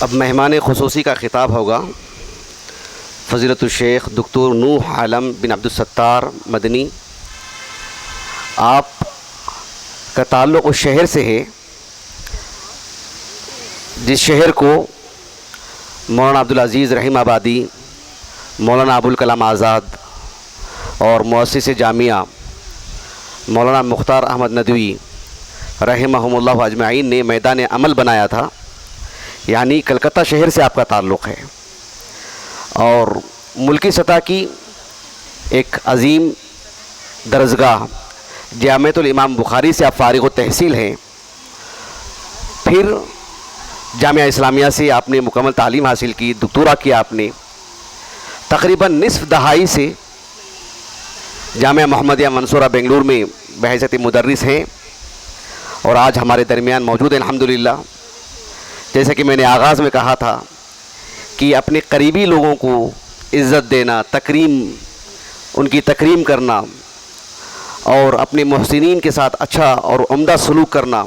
اب مہمان خصوصی کا خطاب ہوگا فضیلت الشیخ دکتور نوح عالم بن عبدالستار مدنی۔ آپ کا تعلق اس شہر سے ہے جس شہر کو مولانا عبدالعزیز رحیم آبادی، مولانا ابوالکلام آزاد اور مؤسس جامعہ مولانا مختار احمد ندوی رحمہم اللہ اجمعین نے میدان عمل بنایا تھا، یعنی کلکتہ شہر سے آپ کا تعلق ہے اور ملکی سطح کی ایک عظیم درسگاہ جامعۃ الامام بخاری سے آپ فارغ التحصیل ہیں۔ پھر جامعہ اسلامیہ سے آپ نے مکمل تعلیم حاصل کی، دکتورا کیا آپ نے۔ تقریباً نصف دہائی سے جامعہ محمدیہ منصورہ بنگلور میں بحیثیت مدرس ہیں اور آج ہمارے درمیان موجود ہیں الحمدللہ۔ جیسے کہ میں نے آغاز میں کہا تھا کہ اپنے قریبی لوگوں کو عزت دینا، ان کی تکریم کرنا اور اپنے محسنین کے ساتھ اچھا اور عمدہ سلوک کرنا،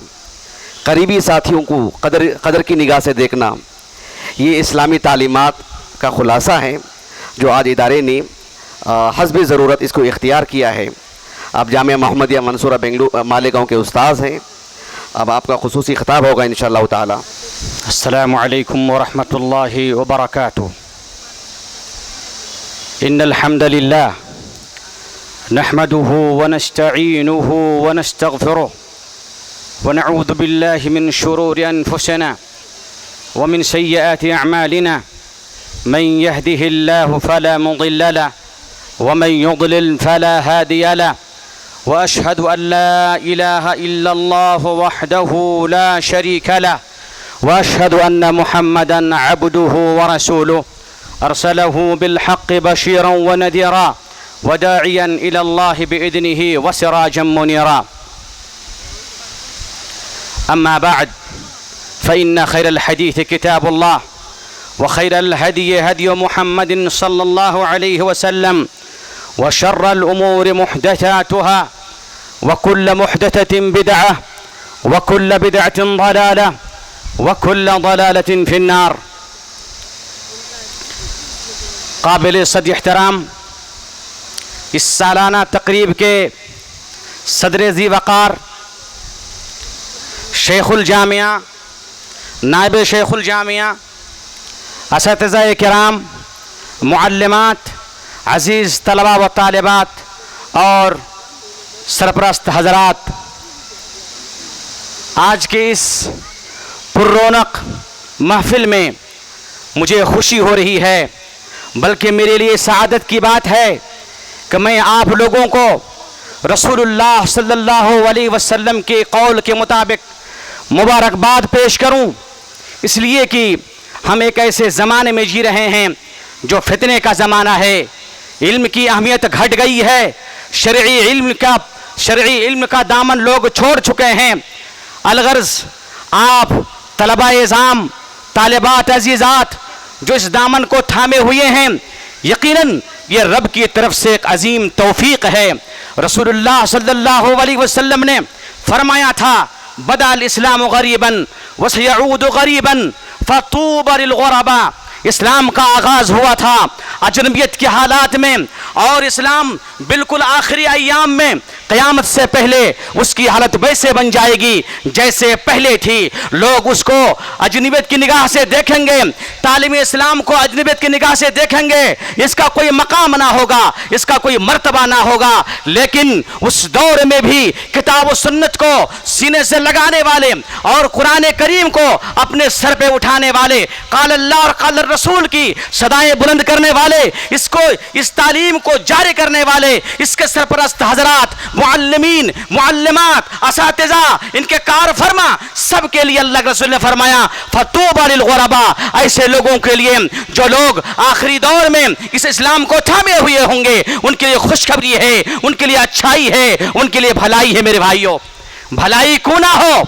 قریبی ساتھیوں کو قدر کی نگاہ سے دیکھنا، یہ اسلامی تعلیمات کا خلاصہ ہے جو آج ادارے نے حسب ضرورت اس کو اختیار کیا ہے۔ آپ جامعہ محمدیہ منصورہ بنگلور مالیگاؤں کے استاذ ہیں۔ اب آپ کا خصوصی خطاب ہوگا انشاءاللہ تعالی۔ السلام علیکم ورحمۃ اللہ وبرکاتہ۔ ان الحمد للہ نحمده ونستعینه ونستغفره ونعوذ باللہ من شرور انفسنا ومن سیئات اعمالنا من يهده الله فلا مضل له ومن يضلل فلا هادي له وأشهد أن لا إله إلا الله وحده لا شريك له وأشهد أن محمدًا عبده ورسوله أرسله بالحق بشيرا ونذيرا وداعيا إلى الله بإذنه وسراجا منيرا. أما بعد فإن خير الحديث كتاب الله وخير الهدي هدي محمد صلى الله عليه وسلم وشر الأمور محدثاتها وكل محدثة بدعة وكل بدعة ضلالة وكل ضلالة في النار. قابل صد احترام اس سالانہ تقریب کے صدر ذی وقار شیخ الجامعہ، نائب شیخ الجامعہ، اساتذہ کرام، معلمات، عزیز طلباء و طالبات اور سرپرست حضرات، آج کے اس پر رونق محفل میں مجھے خوشی ہو رہی ہے، بلکہ میرے لیے سعادت کی بات ہے کہ میں آپ لوگوں کو رسول اللہ صلی اللہ علیہ وسلم کے قول کے مطابق مبارکباد پیش کروں، اس لیے کہ ہم ایک ایسے زمانے میں جی رہے ہیں جو فتنے کا زمانہ ہے، علم کی اہمیت گھٹ گئی ہے، شرعی علم کا دامن لوگ چھوڑ چکے ہیں۔ الغرض آپ طلباء اعظام، طالبات عزیزات جو اس دامن کو تھامے ہوئے ہیں، یقیناً یہ رب کی طرف سے ایک عظیم توفیق ہے۔ رسول اللہ صلی اللہ علیہ وسلم نے فرمایا تھا بدأ الاسلام غریبا وسیعود غریبا فطوبى للغرباء۔ اسلام کا آغاز ہوا تھا اجنبیت کے حالات میں، اور اسلام بالکل آخری ایام میں قیامت سے پہلے اس کی حالت ویسے بن جائے گی جیسے پہلے تھی۔ لوگ اس کو اجنبیت کی نگاہ سے دیکھیں گے، تعلیم اسلام کو اجنبیت کی نگاہ سے دیکھیں گے، اس کا کوئی مقام نہ ہوگا، اس کا کوئی مرتبہ نہ ہوگا۔ لیکن اس دور میں بھی کتاب و سنت کو سینے سے لگانے والے اور قرآن کریم کو اپنے سر پہ اٹھانے والے، قال اللہ اور قال الرسول کی صدائیں بلند کرنے والے، اس تعلیم کو جاری کرنے والے، اس کے سرپرست حضرات، معلمین، معلمات، اساتذہ، ان کے کار فرما، سب کے لیے اللہ کے رسول نے فرمایا فطوبى للغرباء، ایسے لوگوں کے لیے جو لوگ آخری دور میں اس اسلام کو تھامے ہوئے ہوں گے، ان کے لیے خوشخبری ہے، ان کے لیے اچھائی ہے، ان کے لیے بھلائی ہے۔ میرے بھائیوں، بھلائی کیوں نہ ہو؟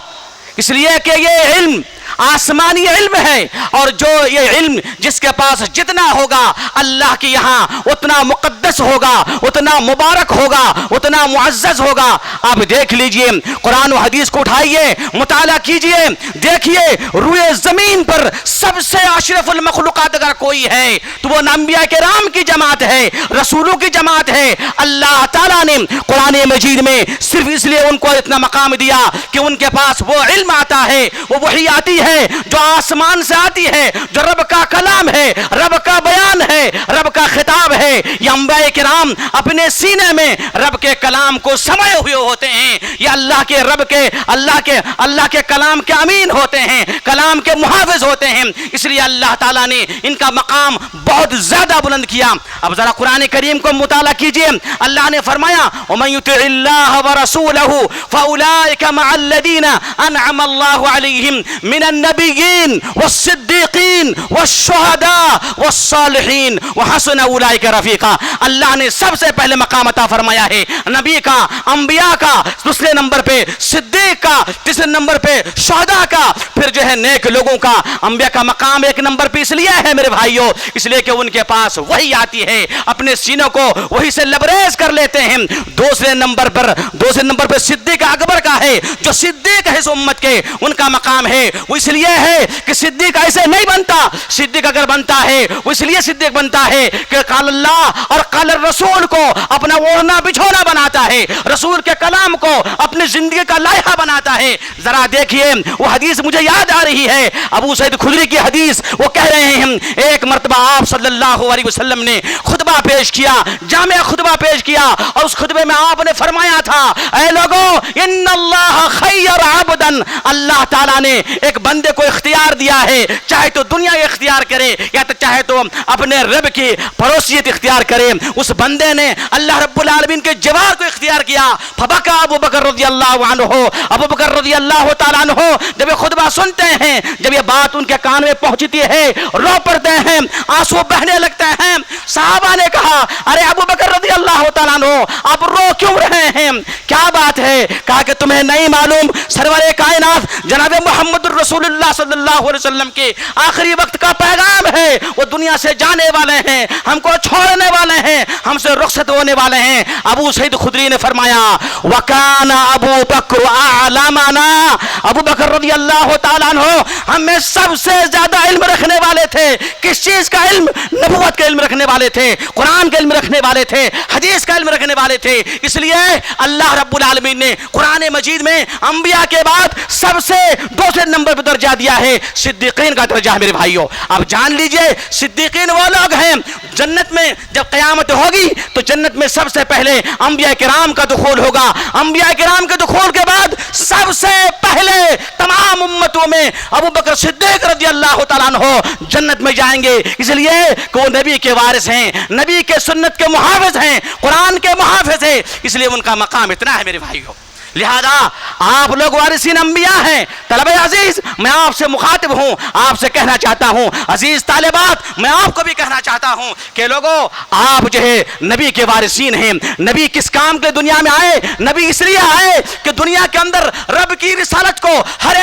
اس لیے کہ یہ علم آسمانی علم ہے، اور جو یہ علم جس کے پاس جتنا ہوگا اللہ کے یہاں اتنا مقدس ہوگا، اتنا مبارک ہوگا، اتنا معزز ہوگا۔ آپ دیکھ لیجئے، قرآن و حدیث کو اٹھائیے، مطالعہ کیجئے، دیکھیے روئے زمین پر سب سے اشرف المخلوقات اگر کوئی ہے تو وہ انبیاء کرام کی جماعت ہے، رسولوں کی جماعت ہے۔ اللہ تعالیٰ نے قرآن مجید میں صرف اس لیے ان کو اتنا مقام دیا کہ ان کے پاس وہ علم آتا ہے، وہ وحی آتی ہے جو آسمان سے آتی ہے، جو رب کا کلام ہے، رب کا بیان ہے، رب کا خطاب ہے۔ یہ انبیاء کرام اپنے سینے میں رب کے کلام کو سمائے ہوئے ہوتے ہیں، یہ اللہ کے کلام کے امین ہوتے ہیں، کلام کے محافظ ہوتے ہیں، اس لیے اللہ تعالیٰ نے ان کا مقام بہت زیادہ بلند کیا۔ اب ذرا قرآن کریم کو مطالعہ کیجئے، اللہ نے فرمایا وَمَن يُطِعِ اللَّهَ وَرَسُولَهُ فَأُولَٰئِكَ مَعَ الَّذِينَ أَنْعَمَ اللَّهُ عَلَيْهِمْ مِنَ النَّبِيِّينَ وَالصِّدِّيقِينَ وَالشُّهَدَاءِ وَالصَّالِحِينَ وَحَسُنَ أُولَٰئِكَ رَفِيقًا۔ اللہ نے سب سے پہلے مقام عطا فرمایا ہے نبی کا، انبیاء کا، دوسرے نمبر پہ صدیق کا، تیسرے نمبر پہ شہداء کا، پھر جو ہے نیک لوگوں کا۔ انبیاء کا مقام ایک نمبر پہ اس لیے ہے میرے بھائیوں، اس لیے کہ ان کے پاس وحی آتی ہے، اپنے سینوں کو وحی سے لبریز کر لیتے ہیں۔ دوسرے نمبر پر صدیق اکبر کا ہے، جو صدیق ہے اس امت کے، ان کا مقام ہے وہ اس لیے ہے کہ صدیق ایسے نہیں بنتا، صدیق اگر بنتا ہے وہ اس لیے صدیق بنتا ہے کہ قال اللہ اور قال الرسول کو اپنا اوڑھنا بچھونا بناتا ہے، رسول کے کلام کو اپنی زندگی کا لائحہ بناتا ہے۔ ذرا دیکھیے وہ حدیث مجھے یاد آ رہی ہے، ابو سعید خدری کی حدیث، وہ کہہ رہے ہیں ایک مرتبہ آپ صلی اللہ علیہ وسلم نے خطبہ پیش کیا، جامع خطبہ پیش کیا، اور اس خطبے میں آپ نے فرمایا تھا اے لوگو ان اللہ خیر عبدا، اللہ تعالیٰ نے ایک بندے کو اختیار دیا ہے، چاہے تو دنیا اختیار کرے یا تو چاہے تو اپنے رب کی پڑوسیت اختیار کرے۔ اس بندے نے اللہ رب العالمین کے جوار کو اختیار کیا، فبکا ابو بکر رضی اللہ عنہ، ابو بکر رضی اللہ تعالیٰ عنہ جب یہ خطبہ سنتے ہیں، جب یہ بات ان کے کان میں پہنچتی ہے رو پڑتے ہیں، آنسو بہنے لگتے ہیں۔ صحابہ نے کہا ارے ابو بکر رضی اللہ تعالیٰ عنہ آپ رو کیوں رہے ہیں، کیا بات ہے؟ کہا کہ تمہیں نہیں معلوم سرور کائنات جناب محمد الرسول اللہ صلی اللہ علیہ وسلم کے آخری وقت کا پیغام ہے، وہ دنیا سے جانے والے ہیں، ہم کو چھوڑنے والے ہیں، ہم سے رخصت ہونے والے ہیں۔ ابو سعید خدری نے فرمایا وَكَانَ أَبُو بَكْرُ أَعْلَمَنَا، ابو بکر رضی اللہ تعالیٰ عنہ ہمیں سب سے زیادہ علم رکھنے والے تھے۔ کس چیز کا علم؟ نبوت کا علم رکھنے والے تھے، قرآن کا علم رکھنے والے تھے، حدیث کا علم رکھنے والے تھے۔ اس لیے اللہ رب العالمین نے قرآن مجید میں انبیاء کے بعد سب سے دوسرے نمبر پر درجہ دیا ہے، صدیقین کا درجہ ہے میرے بھائیوں۔ اب جان لیجئے صدیقین وہ لوگ ہیں جنت میں جب قیامت ہوگی تو جنت میں سب سے پہلے انبیاء کرام کا دخول ہوگا، انبیاء کرام کے دخول کے بعد سب سے پہلے تمام امتوں میں ابو بکر صدیق رضی اللہ تعالیٰ عنہ جنت میں جائیں گے، اس لیے کہ وہ نبی کے وارث ہیں، نبی کے سنت کے محافظ ہیں، قرآن کے محافظ ہیں، اس لیے ان کا مقام اتنا ہے میرے بھائیوں۔ لہذا آپ لوگ وارثین انبیاء ہیں۔ طلبہ عزیز میں آپ سے مخاطب ہوں، آپ سے کہنا چاہتا ہوں، عزیز طالبات میں آپ کو بھی کہنا چاہتا ہوں کہ لوگوں آپ جو ہے نبی کے وارثین ہیں۔ نبی کس کام کے دنیا میں آئے؟ نبی اس لیے آئے کہ دنیا کے اندر رب کی رسالت کو ہر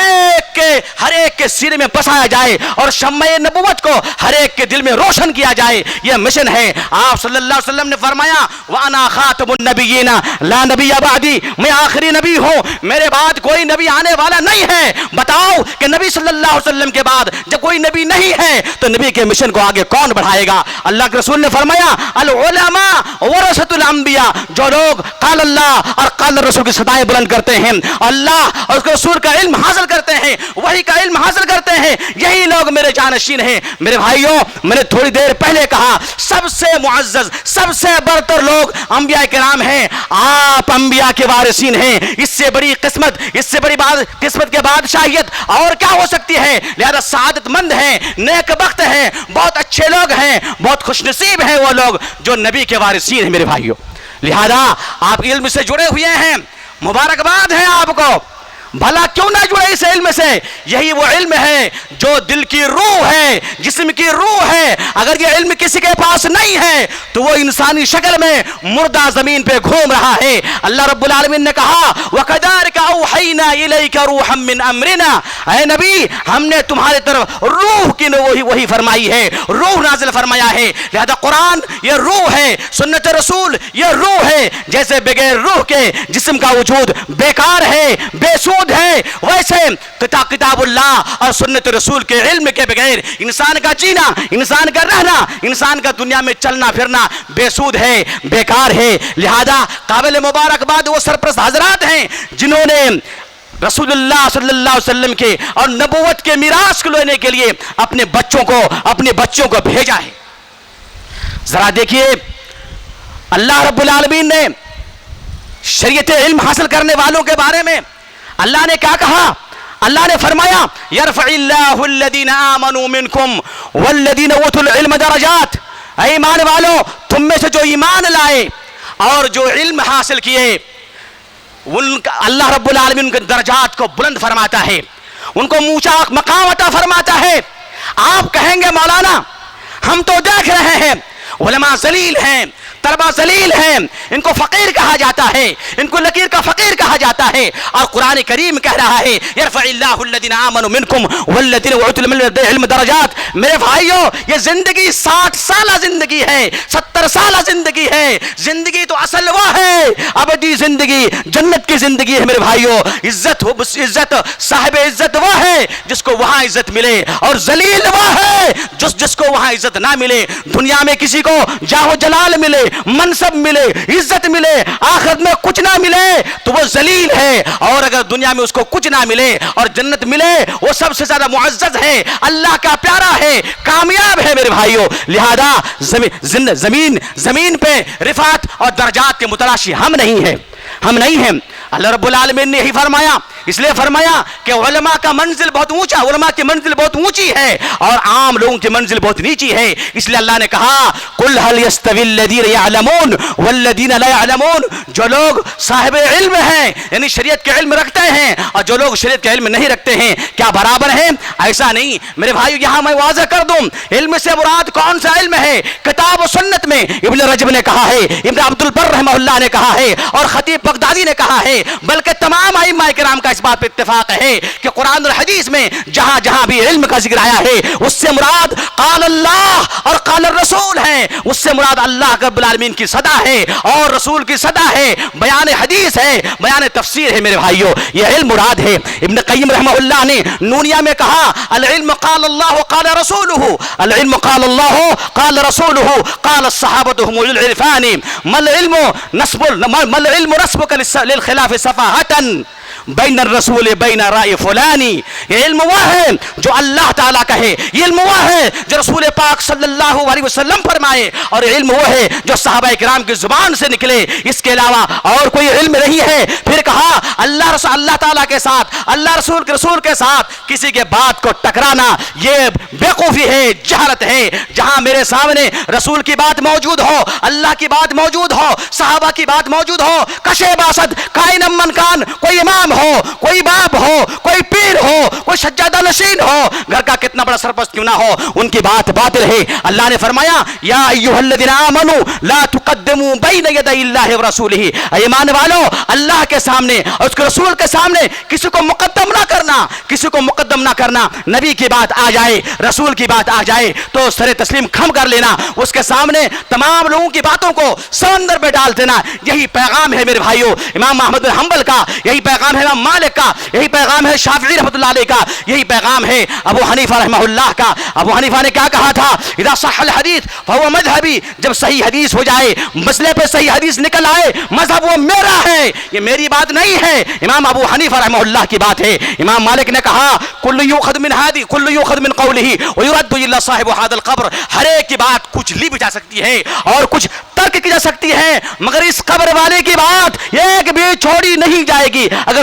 ایک کے سینے میں بسایا جائے اور شمع نبوت کو ہر ایک کے دل میں روشن کیا جائے، یہ مشن ہے۔ آپ صلی اللہ علیہ وسلم نے فرمایا وَأَنَا خَاتِمُ النَّبِيِّينَ لَا نَبِيَّ بَعْدِي، میں آخری نبی ہوں، میرے بعد کوئی نبی آنے والا نہیں ہے۔ بتاؤ کہ نبی صلی اللہ علیہ وسلم کے بعد جب کوئی نبی نہیں ہے تو نبی کے مشن کو آگے کون بڑھائے گا؟ اللہ کے رسول نے فرمایا العلماء ورثۃ الانبیاء، جو لوگ قال اللہ اور قال الرسول کی صدائیں بلند کرتے ہیں، اللہ اور اس کے رسول کا علم حاصل کرتے ہیں، وحی کا علم حاصل کرتے ہیں، یہی لوگ میرے جانشین ہیں۔ میرے بھائیوں میں نے تھوڑی دیر پہلے کہا سب سے معزز سب سے برتر لوگ انبیاء کرام ہیں، آپ انبیاء کے وارثین ہیں۔ اس سے بڑی قسمت، اس سے بڑی قسمت کے بادشاہیت اور کیا ہو سکتی ہے؟ لہذا سعادت مند ہیں، نیک بخت ہیں، بہت اچھے لوگ ہیں، بہت خوش نصیب ہیں وہ لوگ جو نبی کے وارثین ہیں میرے بھائیوں۔ لہذا آپ علم سے جڑے ہوئے ہیں، مبارکباد ہے آپ کو، بھلا کیوں نہ جڑے اس علم سے؟ یہی وہ علم ہے جو دل کی روح ہے، جسم کی روح ہے۔ اگر یہ علم کسی کے پاس نہیں ہے تو وہ انسانی شکل میں مردہ زمین پہ گھوم رہا ہے۔ اللہ رب العالمین نے کہا وَكَذَلِكَ أَوْحَيْنَا إِلَيْكَ رُوحًا مِّنْ أَمْرِنَا، اے نبی ہم نے تمہارے طرف روح کی وہی فرمائی ہے، روح نازل فرمایا ہے۔ لہذا قرآن یہ روح ہے، سنت رسول یہ روح ہے۔ جیسے بغیر روح کے جسم کا وجود بیکار ہے، بے سود ہے، ویسے کتاب اللہ اور سنت رسول کے علم کے بغیر انسان کا جینا، انسان کا رہنا، انسان کا دنیا میں چلنا پھرنا بے سود ہے، بیکار ہے۔ لہذا قابل مبارکباد وہ سرپرست حضرات ہیں جنہوں نے رسول اللہ صلی اللہ علیہ وسلم کے اور نبوت کے میراث کو لینے کے لیے اپنے بچوں کو بھیجا ہے۔ ذرا دیکھیے اللہ رب العالمین نے شریعت علم حاصل کرنے والوں کے بارے میں اللہ نے کیا کہا؟ اللہ نے فرمایا یرفع اللہ الذین آمنوا منکم والذین اوتوا العلم درجات، اے ایمان والو تم میں سے جو ایمان لائے اور جو علم حاصل کیے اللہ رب العالمین ان کے درجات کو بلند فرماتا ہے، ان کو اونچا مقام عطا فرماتا ہے۔ آپ کہیں گے مولانا ہم تو دیکھ رہے ہیں علماء ذلیل ہیں، طلبہ ذلیل ہیں، ان کو فقیر کہا جاتا ہے، ان کو لکیر کا فقیر کہا جاتا ہے، اور قرآن کریم کہہ رہا ہے یرفع اللہ الذین آمنوا منکم والذین اوتوا العلم درجات۔ میرے بھائیو یہ زندگی 60 سالہ زندگی ہے، 70 سالہ زندگی ہے، زندگی تو اصل وہ ہے ابدی زندگی، جنت کی زندگی ہے میرے بھائیو۔ عزت صاحب عزت وہ ہے جس کو وہاں عزت ملے، اور ذلیل وہ ہے جس کو وہاں عزت نہ ملے۔ دنیا میں کسی کو جاہ و جلال ملے، منصب ملے، عزت ملے، آخرت میں کچھ نہ ملے تو وہ ذلیل ہے، اور اگر دنیا میں اس کو کچھ نہ ملے اور جنت ملے وہ سب سے زیادہ معزز ہے، اللہ کا پیارا ہے، کامیاب ہے میرے بھائیوں۔ لہذا زمین پہ رفعت اور درجات کے متلاشی ہم نہیں ہیں۔ اللہ رب العالمین نے یہی فرمایا، اس لیے فرمایا کہ علماء کا منزل بہت اونچا، علماء کی منزل بہت اونچی ہے اور عام لوگوں کی منزل بہت نیچی ہے۔ اس لیے اللہ نے کہا قل هل يستوي الذين يعلمون والذين لا يعلمون، جو لوگ صاحب علم ہیں یعنی شریعت کے علم رکھتے ہیں اور جو لوگ شریعت کے علم نہیں رکھتے ہیں کیا برابر ہیں؟ ایسا نہیں میرے بھائیو۔ یہاں میں واضح کر دوں علم سے مراد کون سا علم ہے؟ کتاب و سنت میں ابن رجب نے کہا ہے، ابن عبد البر رحمہ اللہ نے کہا ہے، اور خطیب بغدادی نے کہا ہے، بلکہ تمام ائمہ کرام کا اس بات پہ اتفاق ہے کہ قرآن اور حدیث میں جہاں جہاں بھی علم کا ذکر آیا ہے اس سے مراد قال اللہ اور قال الرسول ہے، اس سے مراد اللہ رب العالمین کی صدا ہے اور رسول کی صدا ہے، بیان حدیث ہے، بیان تفسیر ہے میرے بھائیو، یہ علم مراد ہے۔ ابن قیم رحمہ اللہ نے نونیہ میں کہا العلم قال اللہ قال رسولہ، العلم قال اللہ قال رسولہ قال الصحابۃ هم العرفان، ما العلم نسبک للخلاف صفاحة بین الرسول بین رائے فلانی۔ یہ علم وہ ہے جو اللہ تعالیٰ کہے، یہ علم وہ ہے جو رسول پاک صلی اللہ علیہ وسلم فرمائے، اور علم وہ ہے جو صحابہ کرام کی زبان سے نکلے، اس کے علاوہ اور کوئی علم نہیں ہے۔ پھر کہا اللہ تعالیٰ کے ساتھ، اللہ رسول کے ساتھ کسی کے بات کو ٹکرانا یہ بیوقوفی ہے، جہالت ہے۔ جہاں میرے سامنے رسول کی بات موجود ہو، اللہ کی بات موجود ہو، صحابہ کی بات موجود ہو، کشے باسد کائن من کان، کوئی امام ہو، کوئی باپ ہو، کوئی پیر ہو، کوئی سجادہ نشین ہو، گھر کا کتنا بڑا سرپرست کیوں نہ ہو، ان کی بات باطل ہے۔ اللہ نے فرمایا یا ایھا الذین آمنوا لا تقدموا بین یدی اللہ ورسولہ، ایمان والو اللہ کے سامنے اور اس کے رسول کے سامنے کسی کو مقدم نہ کرنا، کسی کو مقدم نہ کرنا۔ نبی کی بات آ جائے، رسول کی بات آ جائے تو سر تسلیم خم کر لینا، اس کے سامنے تمام لوگوں کی باتوں کو سمندر پہ ڈال دینا۔ یہی پیغام ہے میرے بھائیو امام احمد بن حنبل کا، یہی پیغام ہے امام مالک کا، یہی پیغام ہے شافعی رحمۃ اللہ علیہ کا، یہی پیغام ہے ابو حنیفہ رحمہ اللہ کا۔ ابو حنیفہ نے کیا کہا تھا؟ اذا صح الحدیث فهو مذهبی، جب صحیح حدیث ہو جائے، مسئلے پہ صحیح حدیث نکل آئے، مذہب وہ میرا ہے، یہ میری بات نہیں ہے، امام ابو حنیفہ رحمہ اللہ کی بات ہے۔ امام مالک نے کہا کل یؤخذ من هذه کل یؤخذ من قوله ويرد الا صاحب هذا القبر، ہر ایک کی بات کچھ لی بھی جا سکتی ہے اور کچھ ترک کی جا سکتی ہے، مگر اس قبر والے کی بات ایک بھی چھوڑی نہیں جائے گی۔ اگر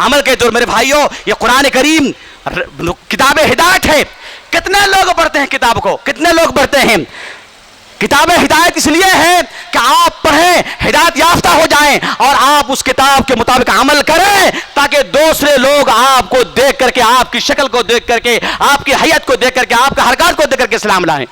عمل کے دور میرے بھائیوں یہ قرآن کریم کتاب ہدایت ہے. کتنے لوگ پڑھتے ہیں کتاب کو, کتنے لوگ پڑھتے ہیں؟ کتاب ہدایت اس لیے ہے کہ آپ پڑھیں, ہدایت یافتہ ہو جائیں اور آپ اس کتاب کے مطابق عمل کریں تاکہ دوسرے لوگ آپ کو دیکھ کر کے, آپ کی شکل کو دیکھ کر کے, آپ کی حیت کو دیکھ کر کے, آپ کا حرکات کو دیکھ کر کے اسلام لائیں.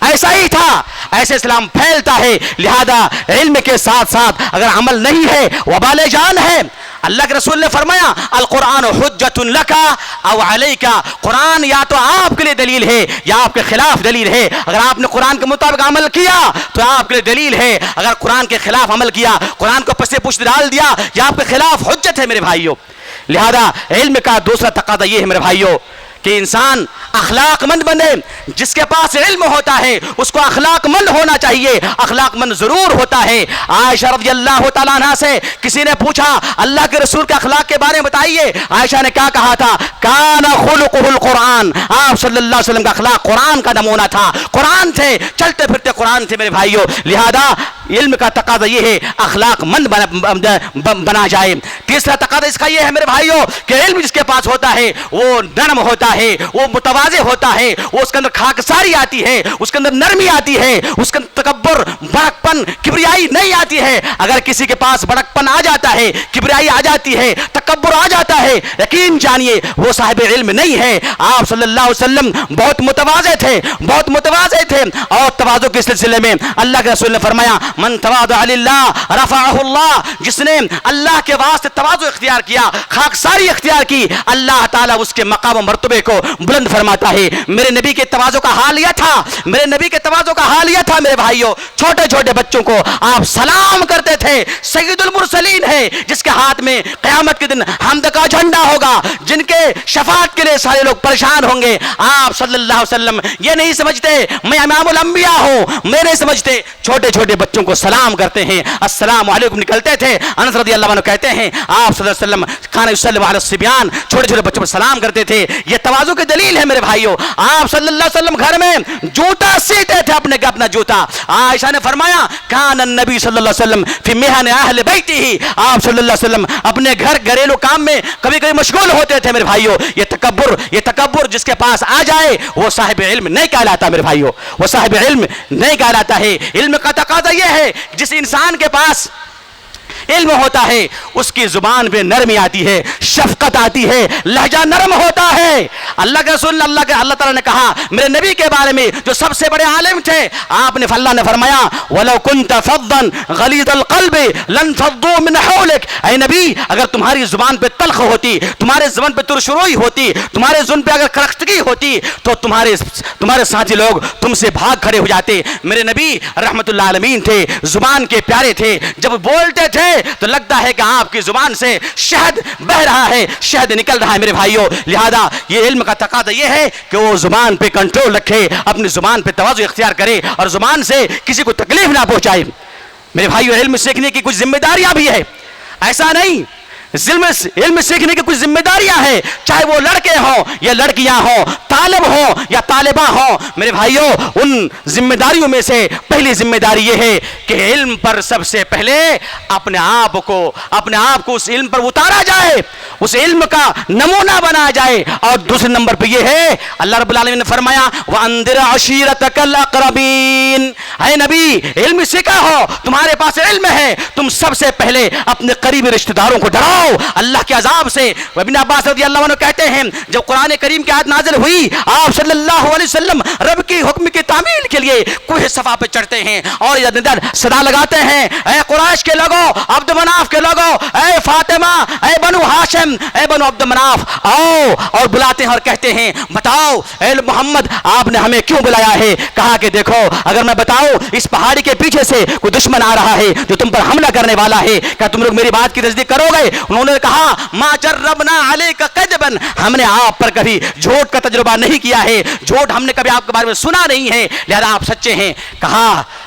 ایسا ہی تھا, ایسے اسلام پھیلتا ہے. لہذا علم کے ساتھ ساتھ اگر عمل نہیں ہے وبال جان ہے. اللہ کے رسول نے فرمایا القرآن حجت لکا او علیکا, قرآن یا تو آپ کے لیے دلیل ہے یا آپ کے خلاف دلیل ہے. اگر آپ نے قرآن کے مطابق عمل کیا تو آپ کے لیے دلیل ہے, اگر قرآن کے خلاف عمل کیا, قرآن کو پس پشت ڈال دیا, یہ آپ کے خلاف حجت ہے میرے بھائیوں. لہذا علم کا دوسرا تقاضا یہ ہے میرے بھائیوں کہ انسان اخلاق مند بنے. جس کے پاس علم ہوتا ہے اس کو اخلاق مند ہونا چاہیے, اخلاق مند ضرور ہوتا ہے. عائشہ رضی اللہ تعالیٰ عنہ سے کسی نے پوچھا اللہ کے رسول کے اخلاق کے بارے میں بتائیے. عائشہ نے کیا کہا تھا؟ کان خلقہ القرآن, آپ صلی اللہ علیہ وسلم کا اخلاق قرآن کا نمونہ تھا, قرآن تھے, چلتے پھرتے قرآن تھے میرے بھائیوں. لہذا علم کا تقاضا یہ ہے اخلاق مند بنا جائے. تیسرا تقاضا اس کا یہ ہے میرے بھائیوں کہ علم جس کے پاس ہوتا ہے وہ نرم ہوتا ہے, وہ متواضع ہوتا ہے, وہ اس کے اندر خاکساری آتی ہے, اس کے اندر نرمی آتی ہے, اس کے اندر تکبر, بڑکپن, کبریائی نہیں آتی ہے. اگر کسی کے پاس بڑکپن آ جاتا ہے, کبریائی آ جاتی ہے, تکبر آ جاتا ہے, یقین جانیے وہ صاحب علم نہیں ہے. آپ صلی اللہ علیہ وسلم بہت متواضع تھے, بہت متواضع تھے. اور تواضع کے سلسلے میں اللہ کے رسول نے فرمایا من تواضع للہ رفعہ اللہ, جس نے اللہ کے واسطے تواضع اختیار کیا, خاکساری اختیار کی, اللہ تعالیٰ اس کے مقام و مرتبے کو بلند فرماتا ہے. میرے نبی کے تواضع کا حال یہ تھا, میرے نبی کے تواضع کا حال یہ تھا میرے بھائیوں, چھوٹے چھوٹے بچوں کو آپ سلام کرتے تھے. سید المرسلین ہے جس کے ہاتھ میں قیامت کے دن حمد کا جھنڈا ہوگا, جن کے شفاعت کے لیے سارے لوگ پریشان ہوں گے. آپ صلی اللہ علیہ وسلم یہ نہیں سمجھتے میں امام الانبیاء ہوں, میں نہیں سمجھتے, چھوٹے چھوٹے بچوں کو سلام کرتے ہیں, السلام علیکم نکلتے تھے. انس رضی اللہ عنہ کہتے ہیں آپ صلی اللہ علیہ وسلم کان یسلم علی الصبیان, چھوٹے چھوٹے بچوں پر سلام کرتے تھے. یہ تواضع کی دلیل ہے میرے بھائیوں. آپ صلی اللہ علیہ وسلم گھر میں جوتا سیتے تھے اپنا جوتا. عائشہ نے فرمایا کان النبی صلی اللہ علیہ وسلم فی محن اہل بیتہ, آپ صلی اللہ علیہ وسلم اپنے گھر گھریلو کام میں کبھی کبھی مشغول ہوتے تھے میرے بھائیوں. یہ تکبر جس کے پاس آ جائے وہ صاحب علم نہیں کہلاتا میرے بھائیوں, وہ صاحب علم نہیں کہلاتا ہے. علم کا تقاضا یہ ہے جس انسان کے پاس علم ہوتا ہے اس کی زبان پہ نرمی آتی ہے, شفقت آتی ہے, لہجہ نرم ہوتا ہے. اللہ کے رسول اللہ تعالیٰ نے کہا میرے نبی کے بارے میں جو سب سے بڑے عالم تھے, آپ نے اللہ نے فرمایا وَلَوْ كُنْتَ فَضًّا غَلِيظَ الْقَلْبِ لَانْفَضُّوا مِنْ حَوْلِكَ, اے نبی اگر تمہاری زبان پہ تلخ ہوتی, تمہارے زبان پہ ترشروئی ہوتی, تمہارے زبان پہ اگر کرختگی ہوتی تو تمہارے ساتھی لوگ تم سے بھاگ کھڑے ہو جاتے. میرے نبی رحمت اللہ عالمین تھے, زبان کے پیارے تھے, جب بولتے تھے تو لگتا ہے کہ آپ کی زبان سے شہد بہ رہا ہے, شہد نکل رہا ہے میرے بھائیوں. لہذا یہ علم کا تقاضا یہ ہے کہ وہ زبان پہ کنٹرول رکھے, اپنی زبان پہ تواضع اختیار کرے اور زبان سے کسی کو تکلیف نہ پہنچائے. میرے بھائیوں علم سیکھنے کی کچھ ذمہ داریاں بھی ہے, ایسا نہیں. علم سیکھنے کی کچھ ذمہ داریاں ہیں, چاہے وہ لڑکے ہوں یا لڑکیاں ہوں, طالب ہوں یا طالبہ ہوں. میرے بھائیوں ان ذمہ داریوں میں سے پہلی ذمہ داری یہ ہے کہ علم پر سب سے پہلے اپنے آپ کو اس علم پر اتارا جائے, اس علم کا نمونہ بنایا جائے. اور دوسرے نمبر پہ یہ ہے اللہ رب العالمین نے فرمایا وَأَنذِرْ عَشِيرَتَكَ الْأَقْرَبِينَ, اے نبی علم سیکھا ہو, تمہارے پاس علم ہے, تم سب سے پہلے اپنے قریبی رشتہ داروں کو ڈراؤ اللہ کے عذاب سے. ابن عباس رضی اللہ عنہ کہتے ہیں جب قرآن کریم کی آیت نازل ہوئی آپ صلی اللہ علیہ وسلم رب کی حکم کی تعمیل کے لیے کوہ صفا پہ چڑھتے ہیں اور ادھر صدا لگاتے ہیں اے قریش کے لوگوں, عبد مناف کے لوگوں, اے فاطمہ, اے بنو ہاشم, اے بنو عبد مناف, آؤ, اور بلاتے ہیں اور کہتے ہیں بتاؤ اے محمد آپ نے ہمیں کیوں بلایا ہے. کہا کہ دیکھو اگر میں بتاؤں اس پہاڑی کے پیچھے سے کوئی دشمن آ رہا ہے جو تم پر حملہ کرنے والا ہے, کیا تم لوگ میری بات کی تصدیق کرو گے؟ انہوں نے کہا ما جربنا علیک کذبا, ہم نے آپ پر کبھی جھوٹ کا تجربہ نہیں کیا ہے, جھوٹ ہم نے کبھی آپ کے بارے میں سنا نہیں ہے, لہذا آپ سچے ہیں. کہا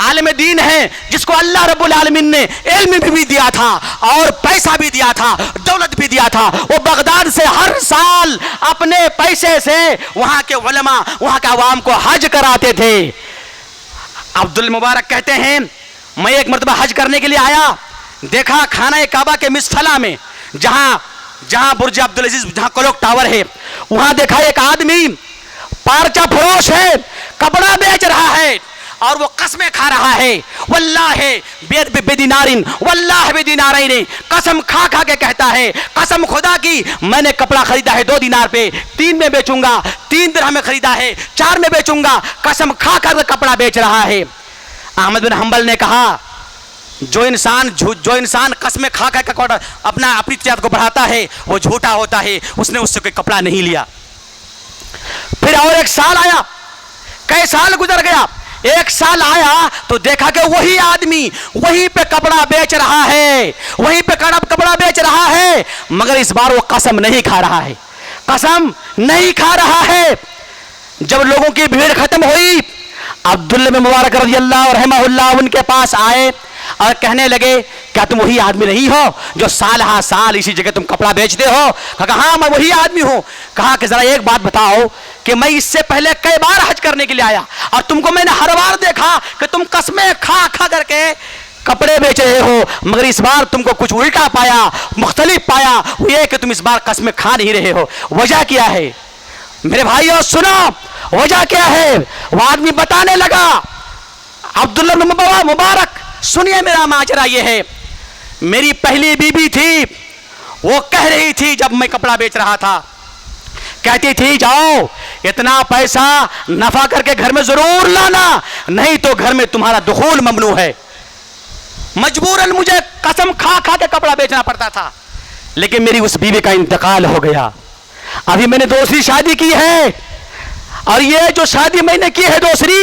عالم دین ہیں جس کو اللہ رب العالمین نے علم بھی دیا تھا اور پیسہ بھی دیا تھا, دولت بھی دیا تھا. وہ بغداد سے ہر سال اپنے پیسے سے وہاں کے علماء, وہاں کے عوام کو حج کراتے تھے. عبد المبارک کہتے ہیں میں ایک مرتبہ حج کرنے کے لیے آیا, دیکھا خانہ کعبہ کے مسفلا میں جہاں برج عبدالعزیز, جہاں کلوک ٹاور ہے, وہاں دیکھا ایک آدمی پارچہ فروش ہے, کپڑا بیچ رہا ہے اور وہ قسمیں کھا رہا ہے. واللہ بدینارین واللہ بدینارین, قسم کھا کھا کے کہتا ہے قسم خدا کی میں نے کپڑا خریدا ہے 2 دینار پہ, 3 میں بیچوں گا, 3 درہم میں خریدا ہے 4 میں بیچوں گا, قسم کھا کھا کے کپڑا بیچ رہا ہے. احمد بن حنبل نے کہا جو انسان قسمیں کھا کھا کے اپنی تجارت کو بڑھاتا ہے وہ جھوٹا ہوتا ہے, اس نے اس سے کوئی کپڑا نہیں لیا. پھر اور ایک سال آیا, کئی سال گزر گیا, ایک سال آیا تو دیکھا کہ وہی آدمی وہیں پہ کپڑا بیچ رہا ہے, وہیں پہ کپڑا بیچ رہا ہے, مگر اس بار وہ قسم نہیں کھا رہا ہے, قسم نہیں کھا رہا ہے. جب لوگوں کی بھیڑ ختم ہوئی, عبداللہ بن مبارک رضی اللہ رحمہ اللہ ان کے پاس آئے اور کہنے لگے کیا تم وہی آدمی نہیں ہو جو سال ہاں سال اسی جگہ تم کپڑا بیچتے ہو؟ کہا ہاں میں وہی آدمی ہوں. کہا کہ ذرا ایک بات بتاؤ کہ میں اس سے پہلے کئی بار حج کرنے کے لیے آیا اور تم کو میں نے ہر بار دیکھا کہ تم قسمیں کھا کھا کر کے کپڑے بیچ رہے ہو, مگر اس بار تم کو کچھ الٹا پایا, مختلف پایا, وہ یہ کہ تم اس بار قسمیں کھا نہیں رہے ہو. وجہ کیا ہے میرے بھائیو؟ سنو وجہ کیا ہے. وہ آدمی بتانے لگا, عبداللہ بن مبارک سنیے میرا ماجرا یہ ہے, میری پہلی بیوی تھی, وہ کہہ رہی تھی جب میں کپڑا بیچ رہا تھا, کہتی تھی جاؤ اتنا پیسہ نفع کر کے گھر میں ضرور لانا, نہیں تو گھر میں تمہارا دخول ممنوع ہے. مجبوراً مجھے قسم کھا کھا کے کپڑا بیچنا پڑتا تھا. لیکن میری اس بیوی کا انتقال ہو گیا, ابھی میں نے دوسری شادی کی ہے, اور یہ جو شادی میں نے کی ہے دوسری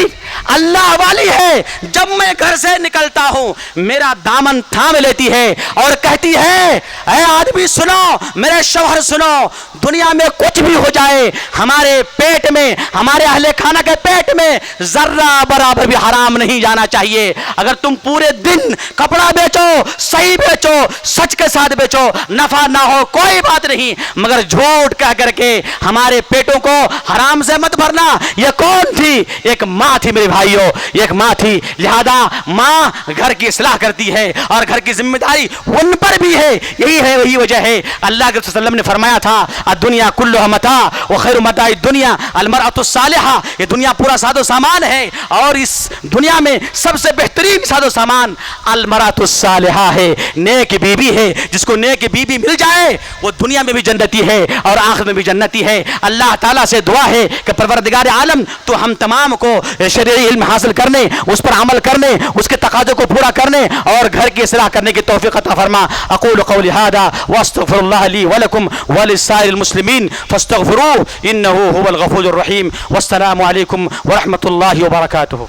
اللہ والی ہے. جب میں گھر سے نکلتا ہوں میرا دامن تھام لیتی ہے اور کہتی ہے اے آدمی سنو, میرے شوہر سنو, دنیا میں کچھ بھی ہو جائے ہمارے پیٹ میں, ہمارے اہل خانہ کے پیٹ میں ذرہ برابر بھی حرام نہیں جانا چاہیے. اگر تم پورے دن کپڑا بیچو, صحیح بیچو, سچ کے ساتھ بیچو, نفع نہ ہو کوئی بات نہیں, مگر جھوٹ کہہ کر کے ہمارے پیٹوں کو حرام سے مت بھرنا. یہ کون تھی؟ ایک ماں تھی میرے بھائیوں, ایک ماں تھی. لہذا ماں گھر کی اصلاح کرتی ہے اور گھر کی ذمہ داری ان پر بھی ہے. یہی ہے وہی وجہ ہے اللہ کے رسول صلی اللہ علیہ وسلم نے فرمایا تھا الدنیا کلها متاع وخیر متاع الدنیا المرأة الصالحة. یہ دنیا پورا ساز و سامان ہے اور اس دنیا میں سب سے بہترین ساز و سامان المرأة الصالحة ہے, نیک بیوی ہے. جس کو نیک بیوی مل جائے وہ دنیا میں بھی جنتی ہے اور آخرت میں بھی جنتی ہے. اللہ تعالیٰ سے دعا ہے کہ پروردگار عالم تو ہم تمام کو شرعی علم حاصل کرنے, اس پر عمل کرنے, اس کے تقاضے کو پورا کرنے اور گھر کی اصلاح کرنے کی توفیق عطا فرما. اقول قولی هذا واستغفر الله لي ولكم ولسائر المسلمين فاستغفروه انه هو الغفور الرحيم. والسلام عليكم ورحمة الله وبركاته.